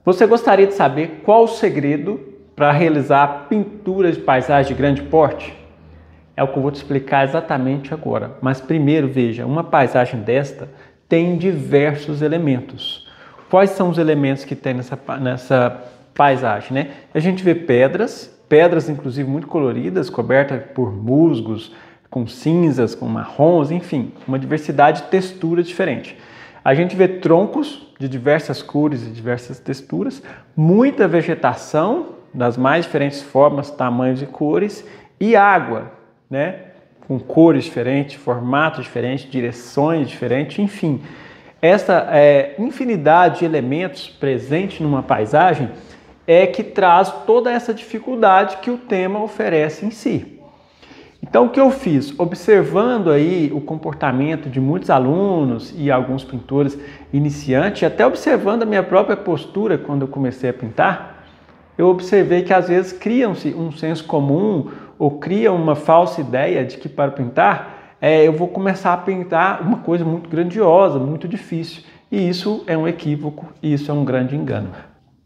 Você gostaria de saber qual o segredo para realizar pinturas de paisagem de grande porte? É o que eu vou te explicar exatamente agora. Mas primeiro, veja, uma paisagem desta tem diversos elementos. Quais são os elementos que tem nessa paisagem, né? A gente vê pedras inclusive muito coloridas, cobertas por musgos, com cinzas, com marrons, enfim, uma diversidade de texturas diferente. A gente vê troncos de diversas cores e diversas texturas, muita vegetação das mais diferentes formas, tamanhos e cores, e água, né? Com cores diferentes, formatos diferentes, direções diferentes, enfim. Essa infinidade de elementos presentes numa paisagem é que traz toda essa dificuldade que o tema oferece em si. Então, o que eu fiz? Observando aí o comportamento de muitos alunos e alguns pintores iniciantes, até observando a minha própria postura quando eu comecei a pintar, eu observei que às vezes criam-se um senso comum ou criam uma falsa ideia de que para pintar, eu vou começar a pintar uma coisa muito grandiosa, muito difícil. E isso é um equívoco, e isso é um grande engano.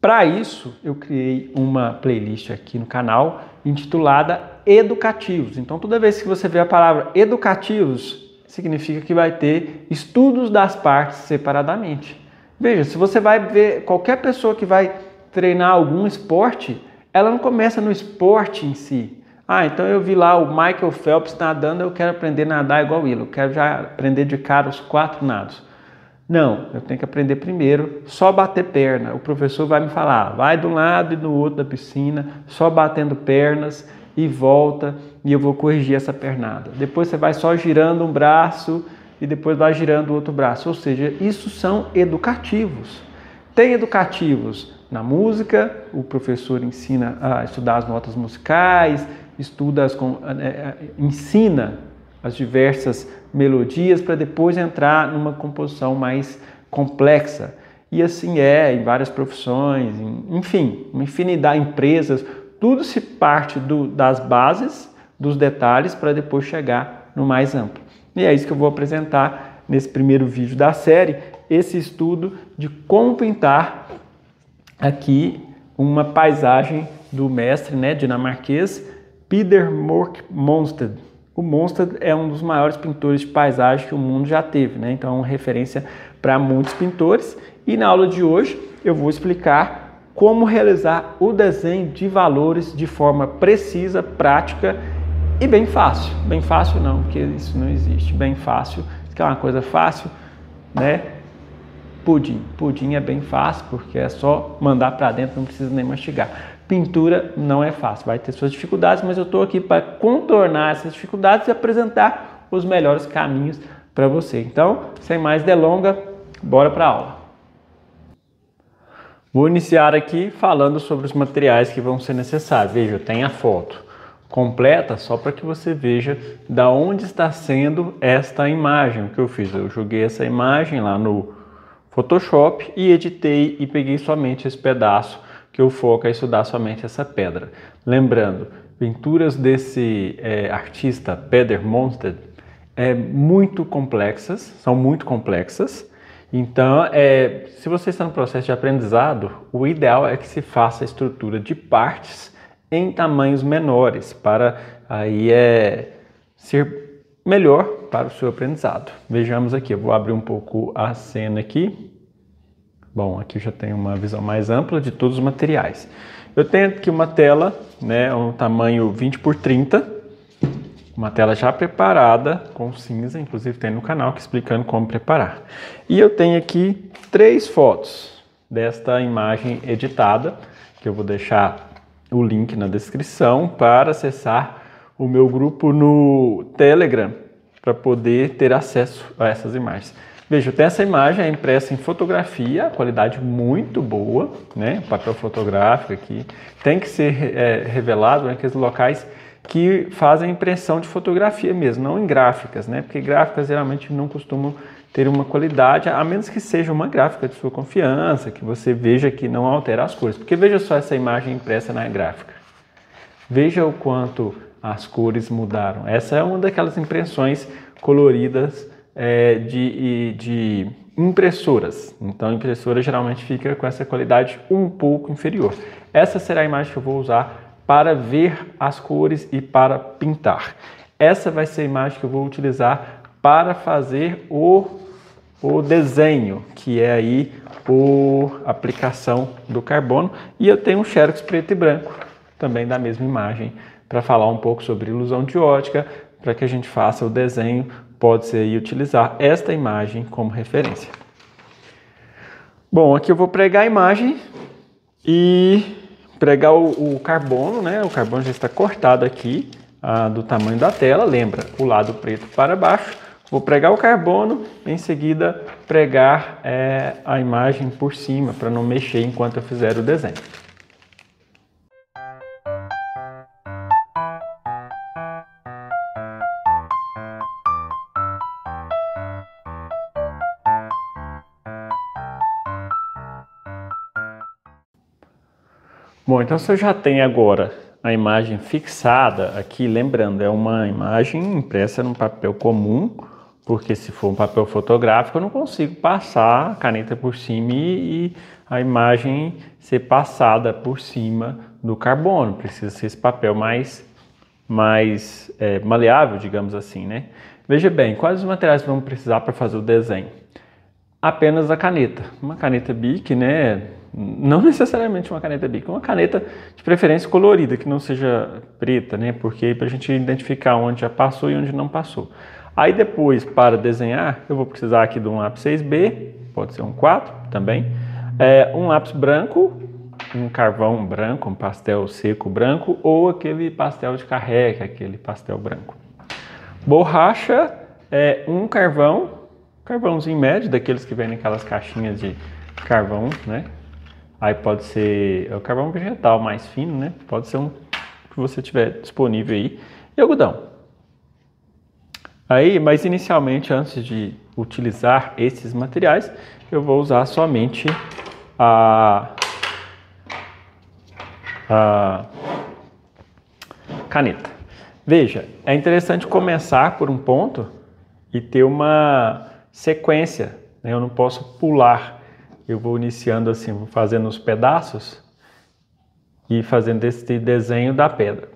Para isso, eu criei uma playlist aqui no canal intitulada Educativos. Então, toda vez que você vê a palavra educativos, significa que vai ter estudos das partes separadamente. Veja, se você vai ver qualquer pessoa que vai treinar algum esporte, ela não começa no esporte em si. Então eu vi lá o Michael Phelps nadando, eu quero aprender a nadar igual ele, eu quero já aprender de cara os 4 nados. Não, eu tenho que aprender primeiro só bater perna. O professor vai me falar, vai de um lado e do outro da piscina, só batendo pernas e volta, e eu vou corrigir essa pernada. Depois você vai só girando um braço e depois vai girando o outro braço. Ou seja, isso são educativos. Tem educativos na música, o professor ensina a estudar as notas musicais, ensina as diversas melodias para depois entrar numa composição mais complexa. E assim em várias profissões, enfim, uma infinidade de empresas, tudo se parte das bases, dos detalhes, para depois chegar no mais amplo. E é isso que eu vou apresentar nesse primeiro vídeo da série, esse estudo de como pintar aqui uma paisagem do mestre, dinamarquês Peter Mørch Monstad. O Monstad é um dos maiores pintores de paisagem que o mundo já teve, então é uma referência para muitos pintores. E na aula de hoje eu vou explicar como realizar o desenho de valores de forma precisa, prática e bem fácil. Bem fácil não, porque isso não existe. Bem fácil, que é uma coisa fácil, Pudim. Pudim é bem fácil porque é só mandar para dentro, não precisa nem mastigar. Pintura não é fácil, vai ter suas dificuldades, mas eu estou aqui para contornar essas dificuldades e apresentar os melhores caminhos para você. Então, sem mais delongas, bora para a aula. Vou iniciar aqui falando sobre os materiais que vão ser necessários. Veja, eu tenho a foto completa só para que você veja da onde está sendo esta imagem. O que eu fiz? Eu joguei essa imagem lá no Photoshop e editei e peguei somente esse pedaço que o foco é estudar somente essa pedra. Lembrando, pinturas desse artista Peter Monstad são muito complexas. Então, se você está no processo de aprendizado, o ideal é que se faça a estrutura de partes em tamanhos menores, para aí ser melhor para o seu aprendizado. Vejamos aqui, eu vou abrir um pouco a cena aqui. Bom, aqui eu já tenho uma visão mais ampla de todos os materiais. Eu tenho aqui uma tela, um tamanho 20 por 30, uma tela já preparada com cinza, inclusive tem no canal explicando como preparar. E eu tenho aqui 3 fotos desta imagem editada, que eu vou deixar o link na descrição para acessar o meu grupo no Telegram para poder ter acesso a essas imagens. Veja, eu tenho essa imagem impressa em fotografia, qualidade muito boa, papel fotográfico aqui. Tem que ser revelado naqueles locais que fazem impressão de fotografia mesmo, não em gráficas, porque gráficas geralmente não costumam ter uma qualidade, a menos que seja uma gráfica de sua confiança, que você veja que não altera as cores. Porque veja só essa imagem impressa na gráfica. Veja o quanto as cores mudaram. Essa é uma daquelas impressões coloridas de impressoras. Então, a impressora geralmente fica com essa qualidade um pouco inferior. Essa será a imagem que eu vou usar para ver as cores e para pintar. Essa vai ser a imagem que eu vou utilizar para fazer o desenho, que é aí a aplicação do carbono. E eu tenho um Xerox preto e branco, também da mesma imagem, para falar um pouco sobre ilusão de ótica, para que a gente faça o desenho, pode-se aí utilizar esta imagem como referência. Bom, aqui eu vou pregar a imagem e pregar o carbono, né? O carbono já está cortado aqui, do tamanho da tela, lembra, o lado preto para baixo. Vou pregar o carbono, em seguida pregar a imagem por cima, para não mexer enquanto eu fizer o desenho. Bom, então se eu já tenho agora a imagem fixada aqui, lembrando, é uma imagem impressa num papel comum, porque se for um papel fotográfico eu não consigo passar a caneta por cima e a imagem ser passada por cima do carbono. Precisa ser esse papel mais maleável, digamos assim, né? Veja bem, quais os materiais vamos precisar para fazer o desenho? Apenas a caneta, uma caneta Bic, né? Não necessariamente uma caneta Bic, uma caneta de preferência colorida, que não seja preta, né? Porque para a gente identificar onde já passou e onde não passou. Aí depois, para desenhar, eu vou precisar aqui de um lápis 6B, pode ser um 4 também, um lápis branco, um carvão branco, um pastel seco branco, ou aquele pastel de carré, aquele pastel branco. Borracha, um carvãozinho médio, daqueles que vem naquelas caixinhas de carvão, né? Aí pode ser o carvão vegetal mais fino, né? Pode ser um que você tiver disponível aí. E algodão. Aí, mas inicialmente, antes de utilizar esses materiais, eu vou usar somente a caneta. Veja, é interessante começar por um ponto e ter uma sequência, né? Eu não posso pular. Eu vou iniciando assim, vou fazendo os pedaços e fazendo esse desenho da pedra.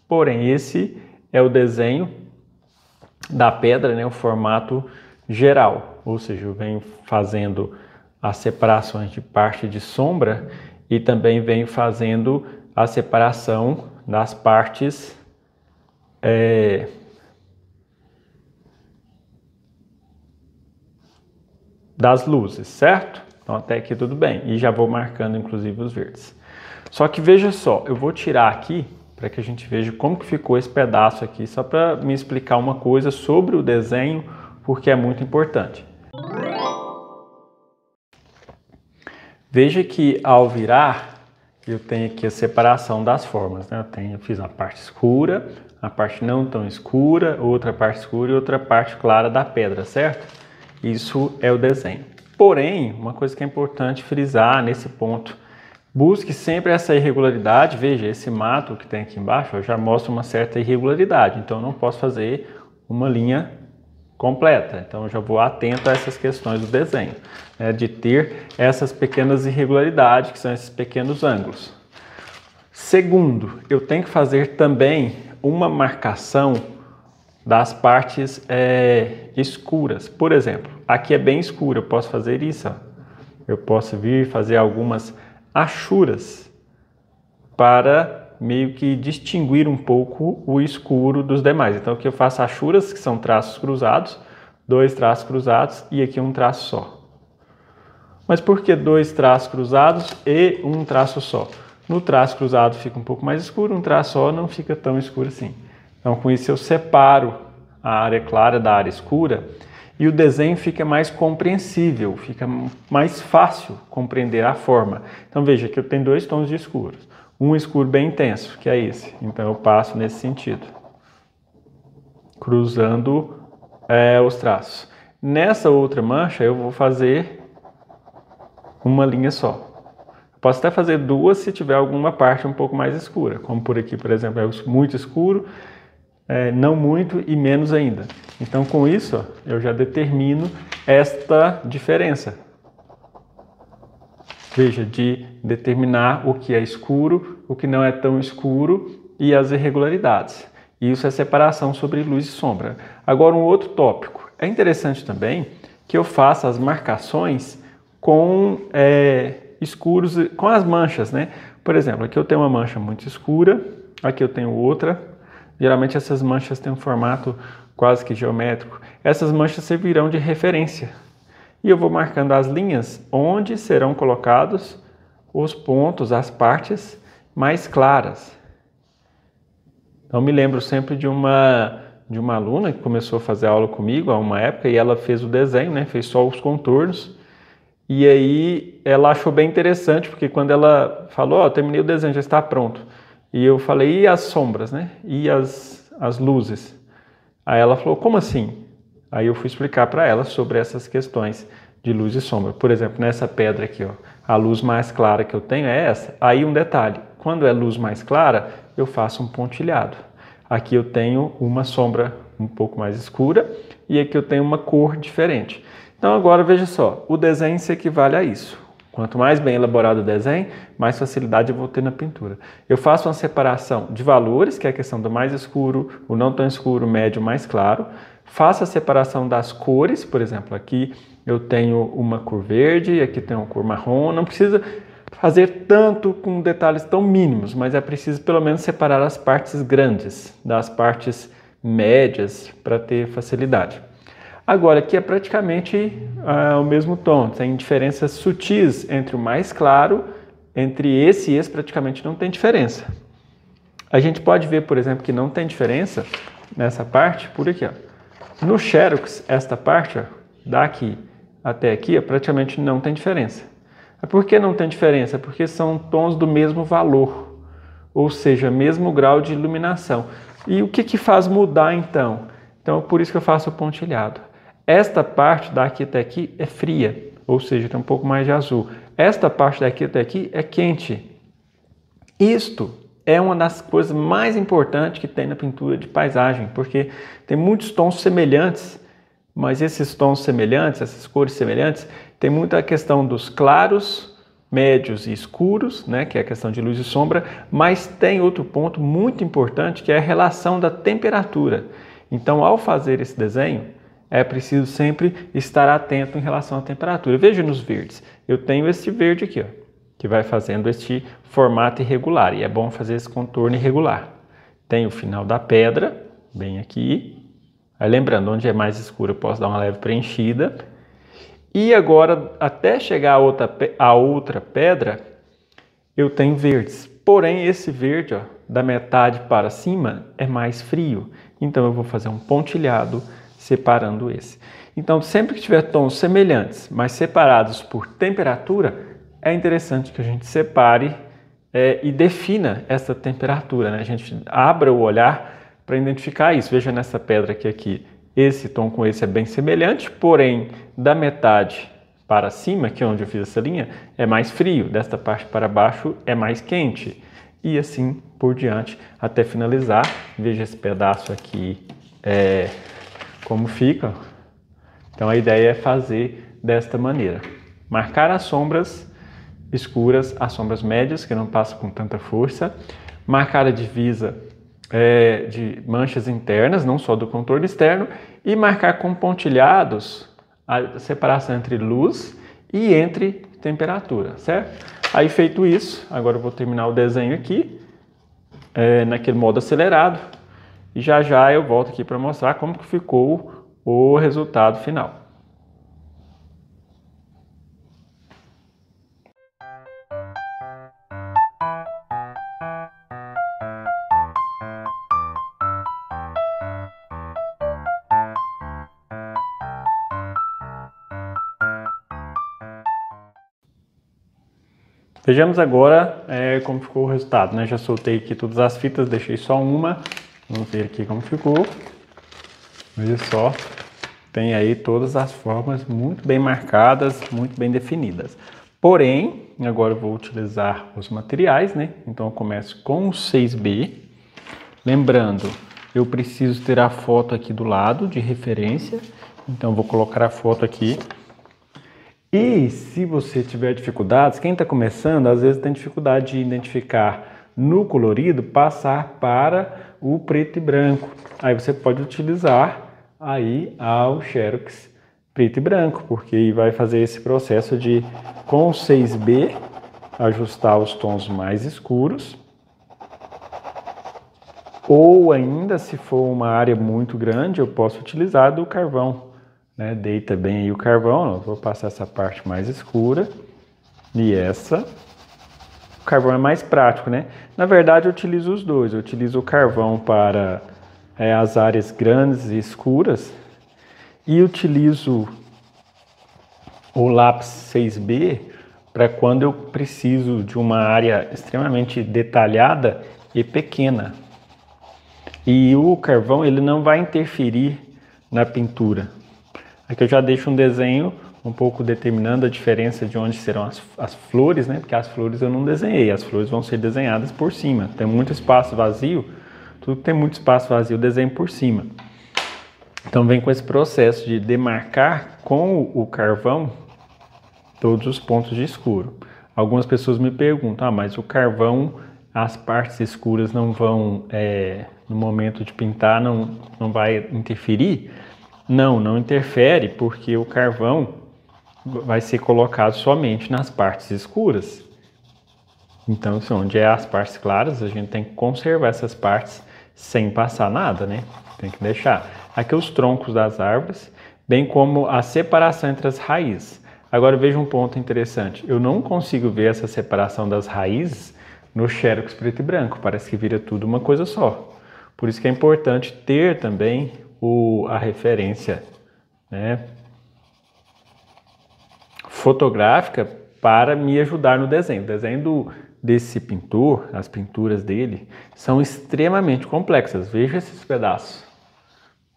Porém, esse é o desenho da pedra, né, o formato geral. Ou seja, eu venho fazendo as separações de parte de sombra e também venho fazendo a separação das partes das luzes, certo? Então até aqui tudo bem. E já vou marcando inclusive os verdes. Só que veja só, eu vou tirar aqui para que a gente veja como que ficou esse pedaço aqui, só para me explicar uma coisa sobre o desenho, porque é muito importante. Veja que ao virar, eu tenho aqui a separação das formas, né? Eu fiz a parte escura, a parte não tão escura, outra parte escura e outra parte clara da pedra, certo? Isso é o desenho. Porém, uma coisa que é importante frisar nesse ponto, busque sempre essa irregularidade. Veja, esse mato que tem aqui embaixo já mostra uma certa irregularidade, então eu não posso fazer uma linha completa. Então eu já vou atento a essas questões do desenho, né, de ter essas pequenas irregularidades, que são esses pequenos ângulos. Segundo, eu tenho que fazer também uma marcação das partes escuras. Por exemplo, aqui é bem escuro, eu posso fazer isso. Ó. Eu posso vir fazer algumas achuras para meio que distinguir um pouco o escuro dos demais. Então aqui eu faço achuras, que são traços cruzados, 2 traços cruzados e aqui um traço só. Mas por que 2 traços cruzados e um traço só? No traço cruzado fica um pouco mais escuro, um traço só não fica tão escuro assim. Então, com isso eu separo a área clara da área escura e o desenho fica mais compreensível, fica mais fácil compreender a forma. Então, veja que eu tenho 2 tons de escuros. Um escuro bem intenso, que é esse. Então, eu passo nesse sentido, cruzando os traços. Nessa outra mancha, eu vou fazer uma linha só. Posso até fazer 2 se tiver alguma parte um pouco mais escura, como por aqui, por exemplo, é muito escuro. não muito e menos ainda. Então, com isso, ó, eu já determino esta diferença. Veja, de determinar o que é escuro, o que não é tão escuro e as irregularidades. Isso é separação sobre luz e sombra. Agora, um outro tópico. É interessante também que eu faça as marcações com escuros, com as manchas, né? Por exemplo, aqui eu tenho uma mancha muito escura, aqui eu tenho outra. Geralmente essas manchas têm um formato quase que geométrico. Essas manchas servirão de referência. E eu vou marcando as linhas onde serão colocados os pontos, as partes mais claras. Então me lembro sempre de uma aluna que começou a fazer aula comigo há uma época e ela fez o desenho, né? Fez só os contornos. E aí ela achou bem interessante, porque quando ela falou, ó, terminei o desenho, já está pronto. E eu falei, e as sombras, né? E as luzes? Aí ela falou, como assim? Aí eu fui explicar para ela sobre essas questões de luz e sombra. Por exemplo, nessa pedra aqui, ó, a luz mais clara que eu tenho é essa. Aí um detalhe, quando é luz mais clara, eu faço um pontilhado. Aqui eu tenho uma sombra um pouco mais escura e aqui eu tenho uma cor diferente. Então agora veja só, o desenho se equivale a isso. Quanto mais bem elaborado o desenho, mais facilidade eu vou ter na pintura. Eu faço uma separação de valores, que é a questão do mais escuro, o não tão escuro, o médio, o mais claro. Faço a separação das cores, por exemplo, aqui eu tenho uma cor verde, aqui tem uma cor marrom. Não precisa fazer tanto com detalhes tão mínimos, mas é preciso pelo menos separar as partes grandes das partes médias para ter facilidade. Agora, aqui é praticamente o mesmo tom, tem diferenças sutis entre o mais claro, entre esse e esse praticamente não tem diferença. A gente pode ver, por exemplo, que não tem diferença nessa parte, por aqui, ó. No Xerox, esta parte, ó, daqui até aqui, ó, praticamente não tem diferença. Por que não tem diferença? Porque são tons do mesmo valor, ou seja, mesmo grau de iluminação. E o que faz mudar então? Então, por isso que eu faço o pontilhado. Esta parte daqui até aqui é fria, ou seja, tem um pouco mais de azul. Esta parte daqui até aqui é quente. Isto é uma das coisas mais importantes que tem na pintura de paisagem, porque tem muitos tons semelhantes, mas esses tons semelhantes, essas cores semelhantes, tem muita questão dos claros, médios e escuros, né, que é a questão de luz e sombra, mas tem outro ponto muito importante que é a relação da temperatura. Então, ao fazer esse desenho, é preciso sempre estar atento em relação à temperatura. Veja nos verdes, eu tenho esse verde aqui, ó, que vai fazendo este formato irregular, e é bom fazer esse contorno irregular. Tem o final da pedra, bem aqui. Aí lembrando, onde é mais escuro eu posso dar uma leve preenchida. E agora, até chegar a outra pedra, eu tenho verdes. Porém, esse verde, ó, da metade para cima, é mais frio. Então, eu vou fazer um pontilhado separando esse. Então, sempre que tiver tons semelhantes, mas separados por temperatura, é interessante que a gente separe e defina essa temperatura, né? A gente abra o olhar para identificar isso. Veja nessa pedra aqui, esse tom com esse é bem semelhante, porém, da metade para cima, que é onde eu fiz essa linha, é mais frio. Desta parte para baixo é mais quente. E assim por diante, até finalizar. Veja esse pedaço aqui, como fica. Então a ideia é fazer desta maneira. Marcar as sombras escuras, as sombras médias, que não passam com tanta força. Marcar a divisa de manchas internas, não só do contorno externo. E marcar com pontilhados a separação entre luz e entre temperatura, certo? Aí feito isso, agora eu vou terminar o desenho aqui, naquele modo acelerado. E já eu volto aqui para mostrar como que ficou o resultado final. Vejamos agora como ficou o resultado, né? Já soltei aqui todas as fitas, deixei só uma. Vamos ver aqui como ficou. Veja só, tem aí todas as formas muito bem marcadas, muito bem definidas. Porém, agora eu vou utilizar os materiais, né? Então eu começo com o 6B. Lembrando eu preciso ter a foto aqui do lado de referência. Então vou colocar a foto aqui. E se você tiver dificuldades, quem está começando, às vezes tem dificuldade de identificar no colorido, passar para o preto e branco. Aí você pode utilizar aí o Xerox preto e branco, porque aí vai fazer esse processo de, com 6B, ajustar os tons mais escuros. Ou ainda, se for uma área muito grande, eu posso utilizar do carvão, né? Deita bem aí o carvão, eu vou passar essa parte mais escura e essa. O carvão é mais prático, né? Na verdade, eu utilizo os dois. Eu utilizo o carvão para as áreas grandes e escuras e utilizo o lápis 6B para quando eu preciso de uma área extremamente detalhada e pequena. E o carvão ele não vai interferir na pintura. Aqui eu já deixo um desenho um pouco determinando a diferença de onde serão as flores, né? Porque as flores eu não desenhei, as flores vão ser desenhadas por cima. Tem muito espaço vazio, tudo que tem muito espaço vazio eu desenho por cima. Então vem com esse processo de demarcar com o carvão todos os pontos de escuro. Algumas pessoas me perguntam, mas o carvão, as partes escuras não vão, no momento de pintar, não vai interferir? Não interfere, porque o carvão vai ser colocado somente nas partes escuras. Então, onde é as partes claras, a gente tem que conservar essas partes sem passar nada, né? Tem que deixar. Aqui os troncos das árvores, bem como a separação entre as raízes. Agora veja um ponto interessante. Eu não consigo ver essa separação das raízes no Xerox preto e branco. Parece que vira tudo uma coisa só. Por isso que é importante ter também a referência, né, fotográfica para me ajudar no desenho. O desenho desse pintor, as pinturas dele, são extremamente complexas. Veja esses pedaços.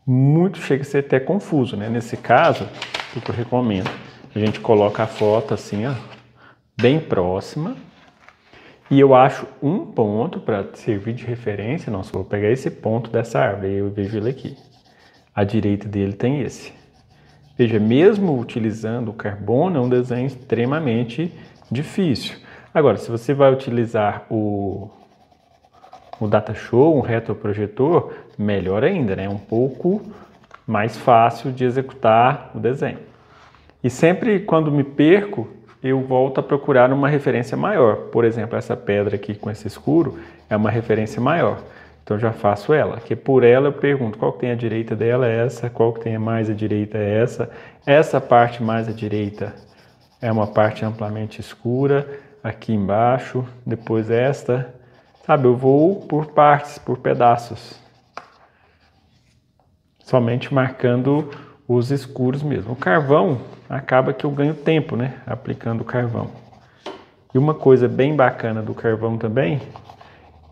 Muito chega a ser até confuso, né? Nesse caso, o que eu recomendo? A gente coloca a foto assim, ó, bem próxima. E eu acho um ponto para servir de referência. Nossa, vou pegar esse ponto dessa árvore e eu vejo ele aqui. À direita dele tem esse. Veja, mesmo utilizando o carbono, é um desenho extremamente difícil. Agora, se você vai utilizar o Datashow, um retroprojetor, melhor ainda, né? É um pouco mais fácil de executar o desenho. E sempre quando me perco, eu volto a procurar uma referência maior. Por exemplo, essa pedra aqui com esse escuro é uma referência maior. Então já faço ela, que por ela eu pergunto qual que tem a direita dela é essa, qual que tem a mais à direita é essa. Essa parte mais à direita é uma parte amplamente escura, aqui embaixo, depois esta. Sabe, eu vou por partes, por pedaços. Somente marcando os escuros mesmo. O carvão acaba que eu ganho tempo, né? Aplicando o carvão. E uma coisa bem bacana do carvão também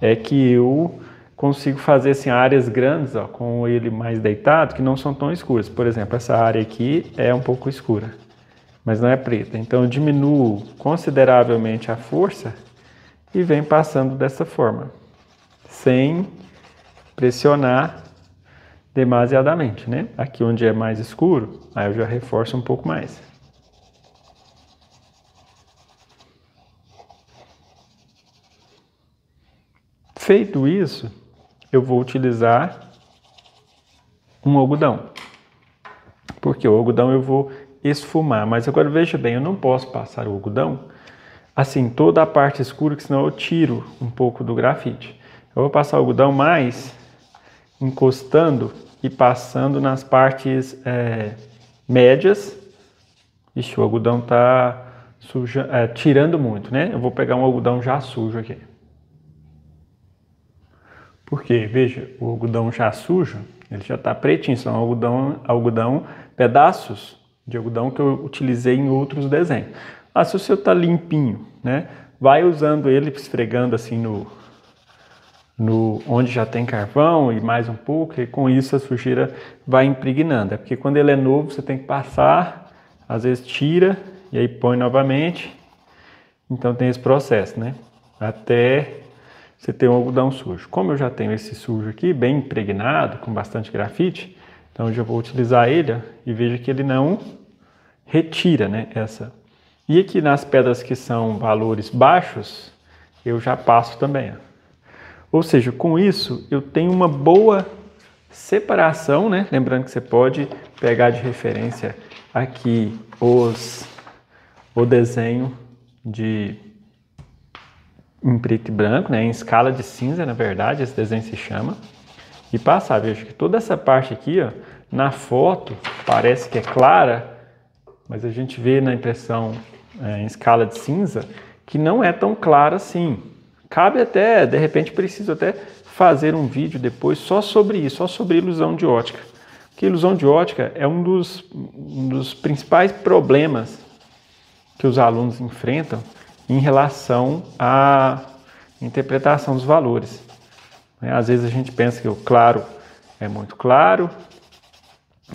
é que eu consigo fazer assim, áreas grandes, ó, com ele mais deitado, que não são tão escuras. Por exemplo, essa área aqui é um pouco escura, mas não é preta. Então eu diminuo consideravelmente a força e venho passando dessa forma, sem pressionar demasiadamente, né? Aqui onde é mais escuro, aí eu já reforço um pouco mais. Feito isso, eu vou utilizar um algodão. Porque o algodão eu vou esfumar, mas agora veja bem, eu não posso passar o algodão assim, toda a parte escura, que senão eu tiro um pouco do grafite. Eu vou passar o algodão mais encostando e passando nas partes médias. Ixi, o algodão tá tirando muito, né? Eu vou pegar um algodão já sujo aqui. Porque, veja, o algodão já sujo, ele já está pretinho, são pedaços de algodão que eu utilizei em outros desenhos. Se o seu está limpinho, né? Vai usando ele, esfregando assim onde já tem carvão e mais um pouco, e com isso a sujeira vai impregnando. É porque quando ele é novo, você tem que passar, às vezes tira e aí põe novamente. Então tem esse processo, né? Até você tem um algodão sujo. Como eu já tenho esse sujo aqui, bem impregnado, com bastante grafite, então eu já vou utilizar ele e veja que ele não retira, né, essa. E aqui nas pedras que são valores baixos, eu já passo também. Ó. Ou seja, com isso eu tenho uma boa separação, né? Lembrando que você pode pegar de referência aqui o desenho em preto e branco, né? Em escala de cinza, na verdade, esse desenho se chama. E passar, veja que toda essa parte aqui, ó, na foto parece que é clara, mas a gente vê na impressão em escala de cinza que não é tão clara assim. Cabe até, de repente, preciso até fazer um vídeo depois só sobre isso, só sobre ilusão de ótica. Porque ilusão de ótica é um dos principais problemas que os alunos enfrentam em relação à interpretação dos valores. Às vezes a gente pensa que o claro é muito claro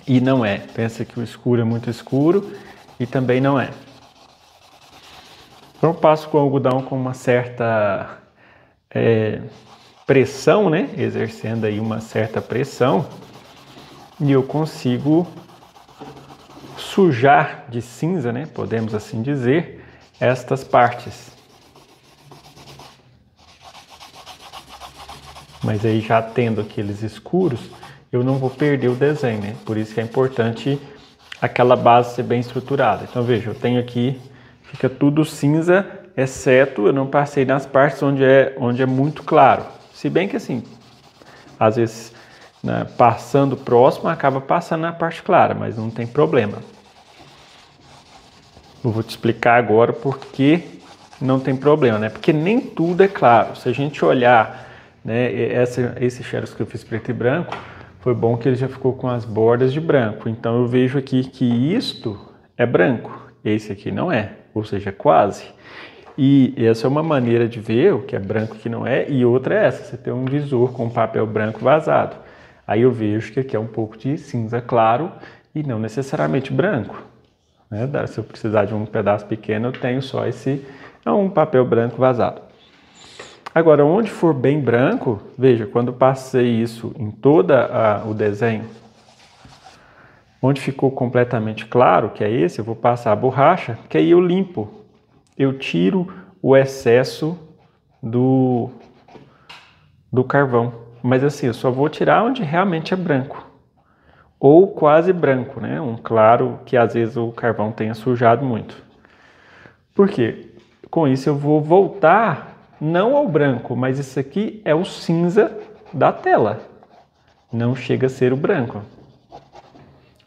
e não é. Pensa que o escuro é muito escuro e também não é. Então eu passo com o algodão com uma certa pressão, né? Exercendo aí uma certa pressão, e eu consigo sujar de cinza, né? Podemos assim dizer, estas partes. Mas aí já tendo aqueles escuros, eu não vou perder o desenho, né? Por isso que é importante aquela base ser bem estruturada. Então veja, eu tenho aqui, fica tudo cinza, exceto eu não passei nas partes onde é muito claro. Se bem que assim, às vezes, né, passando próximo, acaba passando na parte clara, mas não tem problema. Eu vou te explicar agora por que não tem problema, né? Porque nem tudo é claro. Se a gente olhar, né, esse xerox que eu fiz preto e branco, foi bom que ele já ficou com as bordas de branco. Então eu vejo aqui que isto é branco, esse aqui não é, ou seja, quase. E essa é uma maneira de ver o que é branco e o que não é, e outra é essa, você tem um visor com papel branco vazado. Aí eu vejo que aqui é um pouco de cinza claro e não necessariamente branco. Né? Se eu precisar de um pedaço pequeno, eu tenho só um papel branco vazado. Agora, onde for bem branco, veja, quando eu passei isso em todo o desenho, onde ficou completamente claro, que é esse, eu vou passar a borracha, que aí eu limpo. Eu tiro o excesso do carvão. Mas assim, eu só vou tirar onde realmente é branco. Ou quase branco, né? Um claro que às vezes o carvão tenha sujado muito. Por quê? Com isso eu vou voltar não ao branco, mas isso aqui é o cinza da tela. Não chega a ser o branco.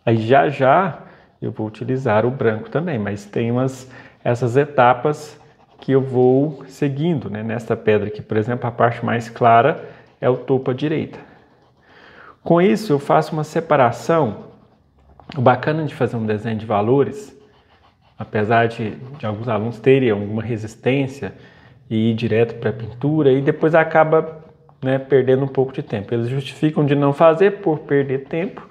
Aí já eu vou utilizar o branco também, mas tem essas etapas que eu vou seguindo, né? Nesta pedra aqui, por exemplo, a parte mais clara é o topo à direita. Com isso, eu faço uma separação. O bacana de fazer um desenho de valores, apesar de alguns alunos terem alguma resistência e ir direto para a pintura, e depois acaba, né, perdendo um pouco de tempo. Eles justificam de não fazer por perder tempo,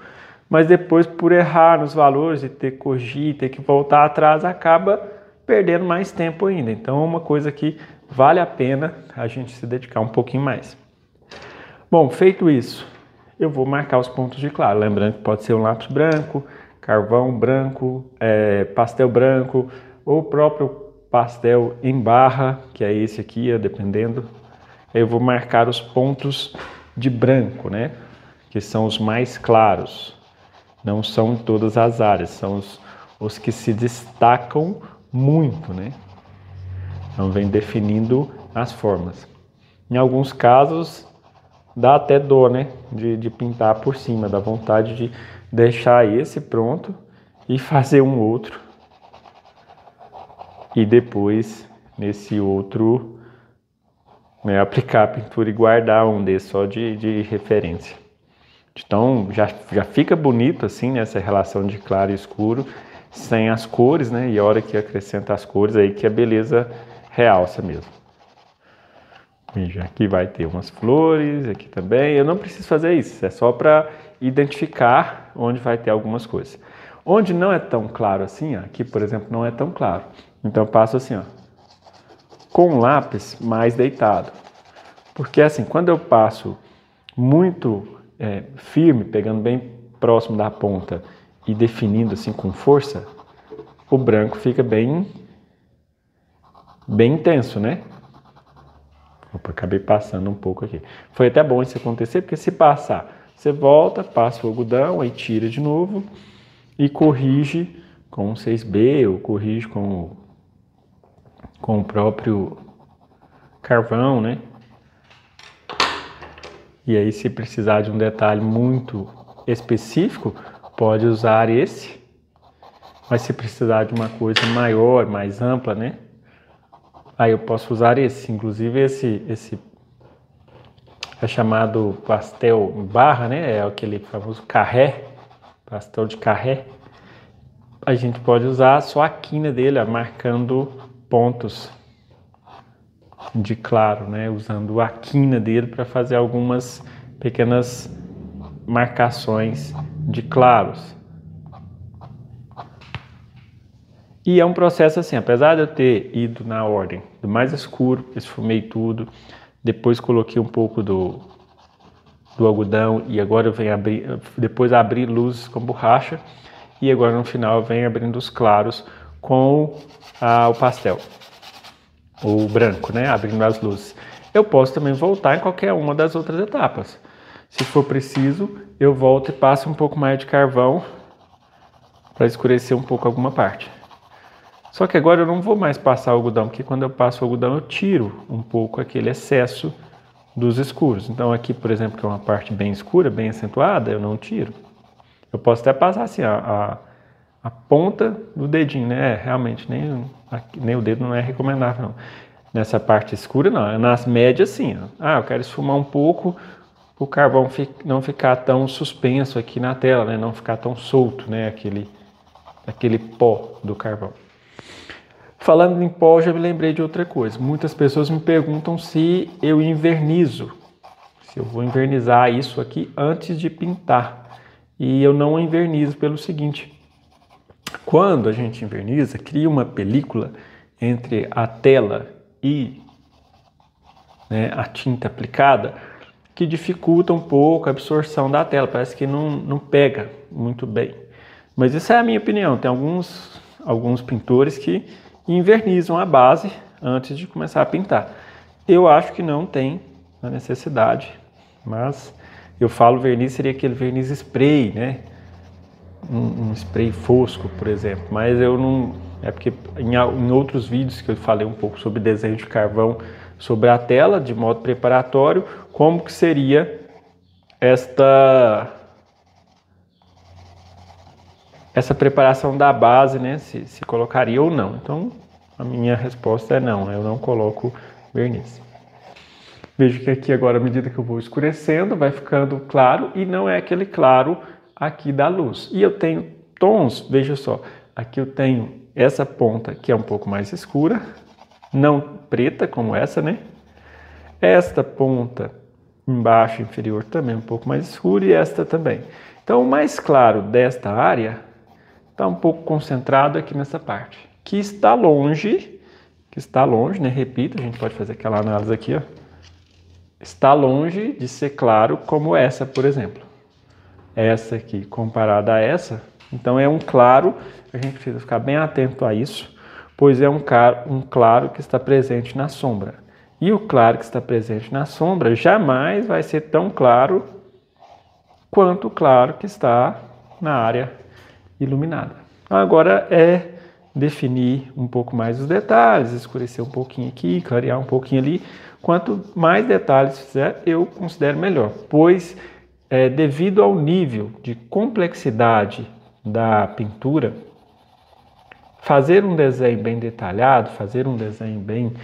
mas depois, por errar nos valores e ter que corrigir, ter que voltar atrás, acaba perdendo mais tempo ainda. Então é uma coisa que vale a pena a gente se dedicar um pouquinho mais. Bom, feito isso, eu vou marcar os pontos de claro. Lembrando que pode ser um lápis branco, carvão branco, pastel branco, ou o próprio pastel em barra, que é esse aqui, dependendo. Eu vou marcar os pontos de branco, né? Que são os mais claros. Não são todas as áreas, são os que se destacam muito, né? Então vem definindo as formas. Em alguns casos dá até dor, né? De pintar por cima, dá vontade de deixar esse pronto e fazer um outro. E depois nesse outro, né, aplicar a pintura e guardar um desses só de referência. Então já fica bonito assim, né, essa relação de claro e escuro, sem as cores, né? E a hora que acrescenta as cores, aí que a beleza realça mesmo. Veja, aqui vai ter umas flores, aqui também. Eu não preciso fazer isso, é só para identificar onde vai ter algumas coisas. Onde não é tão claro assim, ó, aqui por exemplo não é tão claro. Então eu passo assim, ó, com o lápis mais deitado. Porque assim, quando eu passo muito firme, pegando bem próximo da ponta e definindo assim com força, o branco fica bem intenso, né? Opa, acabei passando um pouco aqui. Foi até bom isso acontecer, porque se passar, você volta, passa o algodão, aí tira de novo e corrige com um 6B ou corrige com o próprio carvão, né? E aí, se precisar de um detalhe muito específico, pode usar esse. Mas se precisar de uma coisa maior, mais ampla, né? Aí eu posso usar esse. Inclusive esse é chamado pastel em barra, né? É aquele famoso carré, pastel de carré. A gente pode usar só a quina dele, ó, marcando pontos de claro, né? Usando a quina dele para fazer algumas pequenas marcações de claros. E é um processo assim, apesar de eu ter ido na ordem do mais escuro, esfumei tudo, depois coloquei um pouco do algodão e agora eu venho abrir, depois abri luzes com borracha e agora no final eu venho abrindo os claros com o pastel, o branco, né? Abrindo as luzes. Eu posso também voltar em qualquer uma das outras etapas. Se for preciso, eu volto e passo um pouco mais de carvão para escurecer um pouco alguma parte. Só que agora eu não vou mais passar o algodão, porque quando eu passo o algodão eu tiro um pouco aquele excesso dos escuros. Então aqui, por exemplo, que é uma parte bem escura, bem acentuada, eu não tiro. Eu posso até passar assim, a ponta do dedinho, né? Realmente, nem o dedo não é recomendável, não. Nessa parte escura, não. Nas médias, sim. Ó. Eu quero esfumar um pouco, o carvão não ficar tão suspenso aqui na tela, né? Não ficar tão solto, né? Aquele pó do carvão. Falando em pó, já me lembrei de outra coisa. Muitas pessoas me perguntam se eu invernizo, se eu vou invernizar isso aqui antes de pintar. E eu não invernizo pelo seguinte: quando a gente inverniza, cria uma película entre a tela e, né, a tinta aplicada que dificulta um pouco a absorção da tela. Parece que não pega muito bem. Mas isso é a minha opinião. Tem alguns pintores que invernizam a base antes de começar a pintar. Eu acho que não tem a necessidade, mas eu falo verniz, seria aquele verniz spray, né? Um spray fosco, por exemplo, mas eu não... É porque em outros vídeos que eu falei um pouco sobre desenho de carvão sobre a tela, de modo preparatório, como que seria essa preparação da base, né? Se colocaria ou não. Então, a minha resposta é não, eu não coloco verniz. Vejo que aqui agora, à medida que eu vou escurecendo, vai ficando claro e não é aquele claro aqui da luz. E eu tenho tons, veja só, aqui eu tenho essa ponta que é um pouco mais escura, não preta como essa, né? Esta ponta embaixo, inferior, também um pouco mais escura e esta também. Então, o mais claro desta área está um pouco concentrado aqui nessa parte, que está longe, né? Repito, a gente pode fazer aquela análise aqui, ó. Está longe de ser claro como essa, por exemplo. Essa aqui comparada a essa, então é um claro, a gente precisa ficar bem atento a isso, pois é um claro que está presente na sombra. E o claro que está presente na sombra jamais vai ser tão claro quanto o claro que está na área iluminada. Agora é definir um pouco mais os detalhes, escurecer um pouquinho aqui, clarear um pouquinho ali. Quanto mais detalhes fizer, eu considero melhor, pois devido ao nível de complexidade da pintura, fazer um desenho bem detalhado, fazer um desenho bem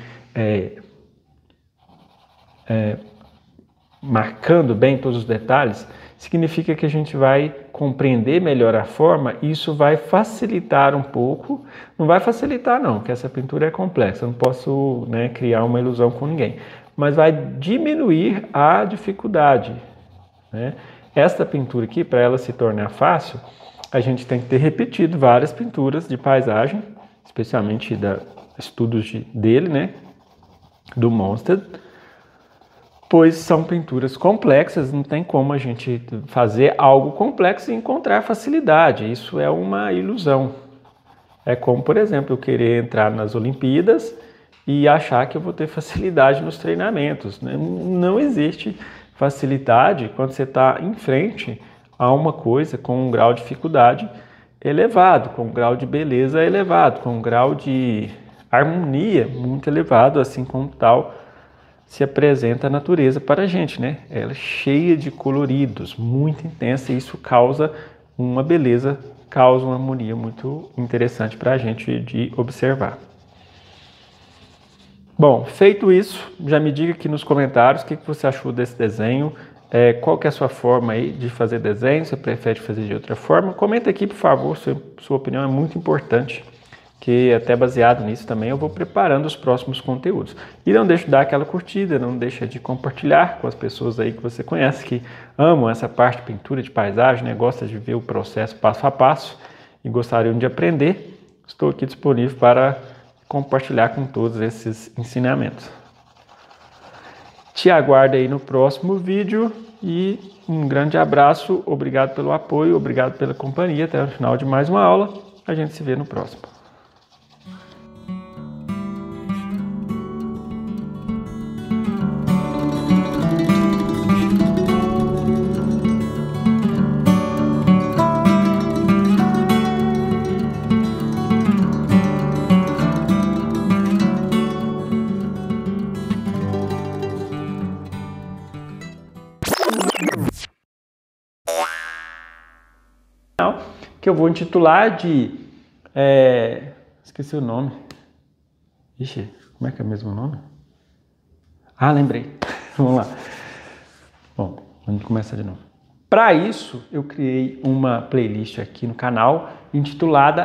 marcando bem todos os detalhes, significa que a gente vai compreender melhor a forma e isso vai facilitar um pouco. Não vai facilitar não, porque essa pintura é complexa, eu não posso, né, criar uma ilusão com ninguém, mas vai diminuir a dificuldade, né? Esta pintura aqui, para ela se tornar fácil, a gente tem que ter repetido várias pinturas de paisagem, especialmente estudos dele, né, do Monstad, pois são pinturas complexas, não tem como a gente fazer algo complexo e encontrar facilidade. Isso é uma ilusão. É como, por exemplo, eu querer entrar nas Olimpíadas e achar que eu vou ter facilidade nos treinamentos. Não existe facilidade quando você está em frente a uma coisa com um grau de dificuldade elevado, com um grau de beleza elevado, com um grau de harmonia muito elevado, assim como tal se apresenta a natureza para a gente, né? Ela é cheia de coloridos, muito intensa, e isso causa uma beleza, causa uma harmonia muito interessante para a gente de observar. Bom, feito isso, já me diga aqui nos comentários o que você achou desse desenho, qual que é a sua forma aí de fazer desenho, você prefere fazer de outra forma? Comenta aqui, por favor, sua opinião é muito importante, que até baseado nisso também eu vou preparando os próximos conteúdos. E não deixe de dar aquela curtida, não deixe de compartilhar com as pessoas aí que você conhece, que amam essa parte de pintura de paisagem, né? Gosta de ver o processo passo a passo e gostariam de aprender. Estou aqui disponível para compartilhar com todos esses ensinamentos. Te aguardo aí no próximo vídeo e um grande abraço, obrigado pelo apoio, obrigado pela companhia, até o final de mais uma aula, a gente se vê no próximo. Que eu vou intitular de... esqueci o nome. Ixi, como é que é o mesmo nome? Ah, lembrei. Vamos lá. Bom, vamos começar de novo. Para isso, eu criei uma playlist aqui no canal intitulada